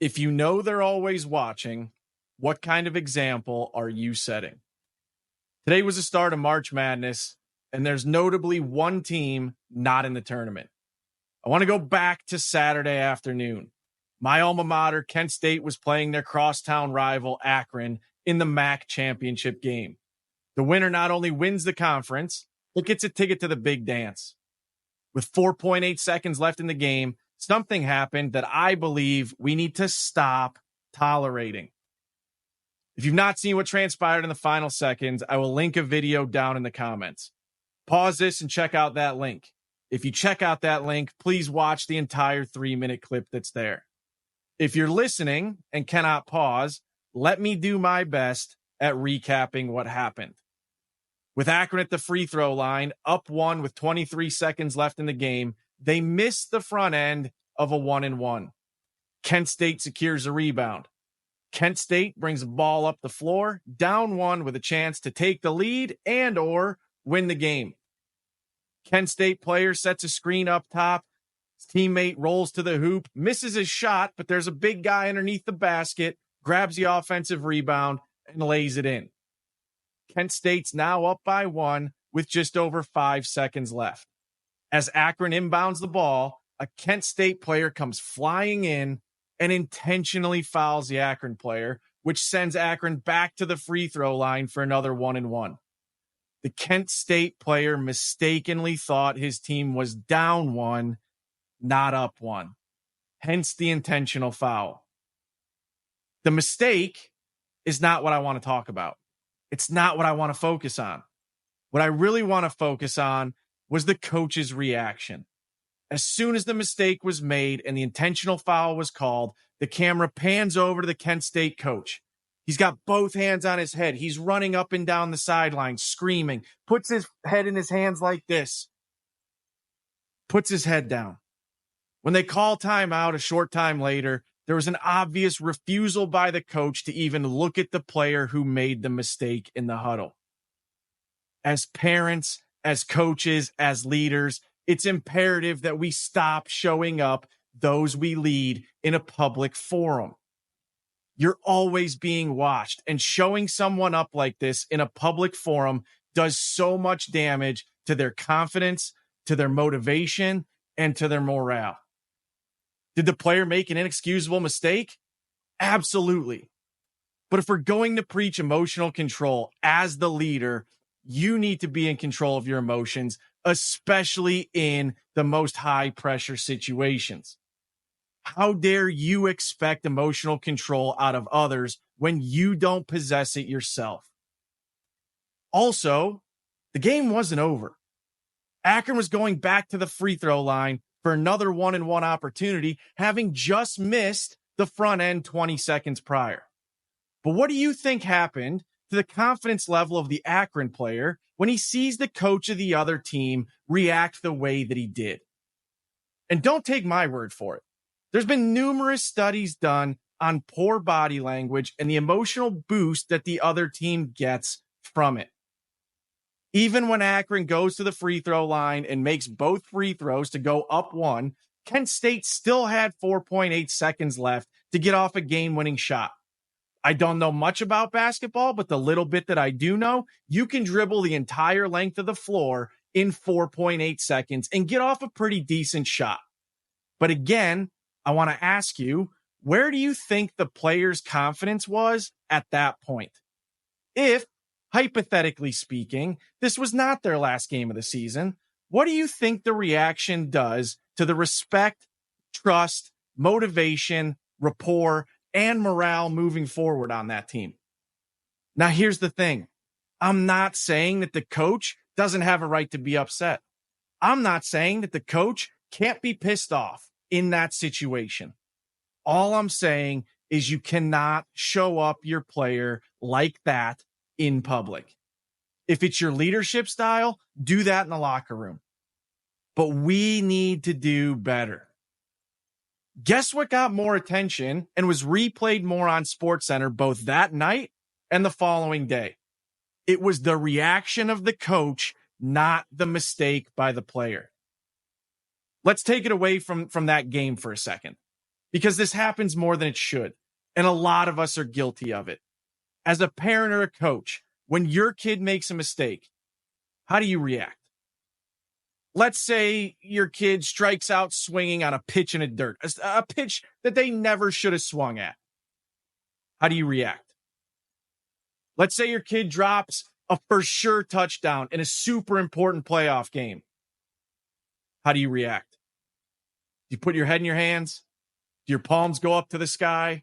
If you know they're always watching, what kind of example are you setting? Today was the start of March Madness, and there's notably one team not in the tournament. I want to go back to Saturday afternoon. My alma mater, Kent State, was playing their crosstown rival, Akron, in the MAC championship game. The winner not only wins the conference, but gets a ticket to the big dance. With 4.8 seconds left in the game, something happened that I believe we need to stop tolerating. If you've not seen what transpired in the final seconds, I will link a video down in the comments. Pause this and check out that link. If you check out that link, please watch the entire 3-minute clip that's there. If you're listening and cannot pause, let me do my best at recapping what happened. With Akron at the free throw line, up one with 23 seconds left in the game, they missed the front end of a 1-and-1. Kent State secures a rebound. Kent State brings the ball up the floor, down one with a chance to take the lead and or win the game. Kent State player sets a screen up top. His teammate rolls to the hoop, misses his shot, but there's a big guy underneath the basket, grabs the offensive rebound, and lays it in. Kent State's now up by one with just over 5 seconds left. As Akron inbounds the ball, a Kent State player comes flying in and intentionally fouls the Akron player, which sends Akron back to the free throw line for another 1-and-1. The Kent State player mistakenly thought his team was down one, not up one. Hence the intentional foul. The mistake is not what I want to talk about. It's not what I want to focus on. What I really want to focus on was the coach's reaction. As soon as the mistake was made and the intentional foul was called, the camera pans over to the Kent State coach. He's got both hands on his head. He's running up and down the sideline, screaming, puts his head in his hands like this, puts his head down. When they call timeout a short time later, there was an obvious refusal by the coach to even look at the player who made the mistake in the huddle. As parents, as coaches, as leaders, it's imperative that we stop showing up those we lead in a public forum. You're always being watched, and showing someone up like this in a public forum does so much damage to their confidence, to their motivation, and to their morale. Did the player make an inexcusable mistake? Absolutely. But if we're going to preach emotional control as the leader, you need to be in control of your emotions, especially in the most high pressure situations. How dare you expect emotional control out of others when you don't possess it yourself? Also, the game wasn't over. Akron was going back to the free throw line for another 1-and-1 opportunity, having just missed the front end 20 seconds prior. But what do you think happened to the confidence level of the Akron player when he sees the coach of the other team react the way that he did? And don't take my word for it. There's been numerous studies done on poor body language and the emotional boost that the other team gets from it. Even when Akron goes to the free throw line and makes both free throws to go up one, Kent State still had 4.8 seconds left to get off a game-winning shot. I don't know much about basketball, but the little bit that I do know, you can dribble the entire length of the floor in 4.8 seconds and get off a pretty decent shot. But again, I want to ask you, where do you think the player's confidence was at that point? If, hypothetically speaking, this was not their last game of the season, what do you think the reaction does to the respect, trust, motivation, rapport, and morale moving forward on that team? Now, here's the thing. I'm not saying that the coach doesn't have a right to be upset. I'm not saying that the coach can't be pissed off in that situation. All I'm saying is you cannot show up your player like that in public. If it's your leadership style, do that in the locker room. But we need to do better. Guess what got more attention and was replayed more on SportsCenter both that night and the following day? It was the reaction of the coach, not the mistake by the player. Let's take it away from that game for a second. because this happens more than it should. And a lot of us are guilty of it. As a parent or a coach, when your kid makes a mistake, how do you react? Let's say your kid strikes out swinging on a pitch in the dirt, a pitch that they never should have swung at. How do you react? Let's say your kid drops a for sure touchdown in a super important playoff game. How do you react? Do you put your head in your hands? Do your palms go up to the sky?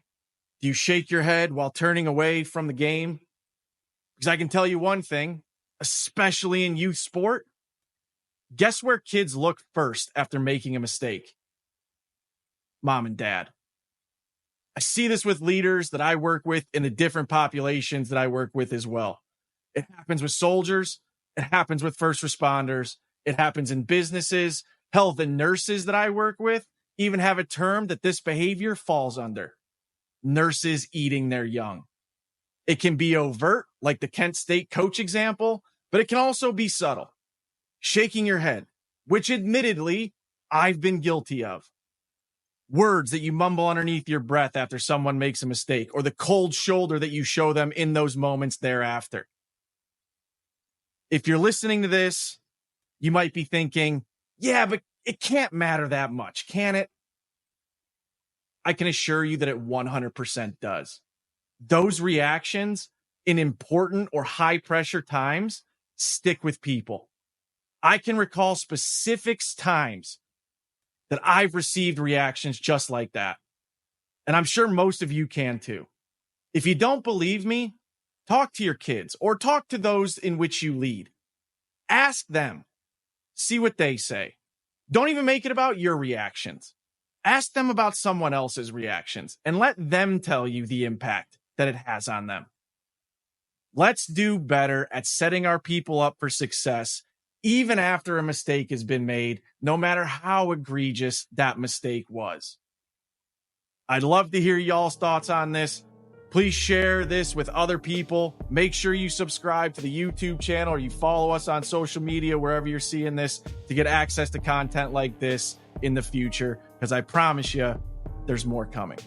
Do you shake your head while turning away from the game? Because I can tell you one thing, especially in youth sport, guess where kids look first after making a mistake? Mom and dad. I see this with leaders that I work with in the different populations that I work with as well. It happens with soldiers. It happens with first responders. It happens in businesses. Hell, the nurses that I work with even have a term that this behavior falls under. Nurses eating their young. It can be overt, like the Kent State coach example, but it can also be subtle. Shaking your head, which admittedly, I've been guilty of. Words that you mumble underneath your breath after someone makes a mistake, or the cold shoulder that you show them in those moments thereafter. If you're listening to this, you might be thinking, yeah, but it can't matter that much, can it? I can assure you that it 100% does. Those reactions in important or high pressure times stick with people. I can recall specific times that I've received reactions just like that. And I'm sure most of you can too. If you don't believe me, talk to your kids or talk to those in which you lead. Ask them. See what they say. Don't even make it about your reactions. Ask them about someone else's reactions and let them tell you the impact that it has on them. Let's do better at setting our people up for success, even after a mistake has been made, no matter how egregious that mistake was. I'd love to hear y'all's thoughts on this. Please share this with other people. Make sure you subscribe to the YouTube channel or you follow us on social media, wherever you're seeing this, to get access to content like this in the future, because I promise you there's more coming.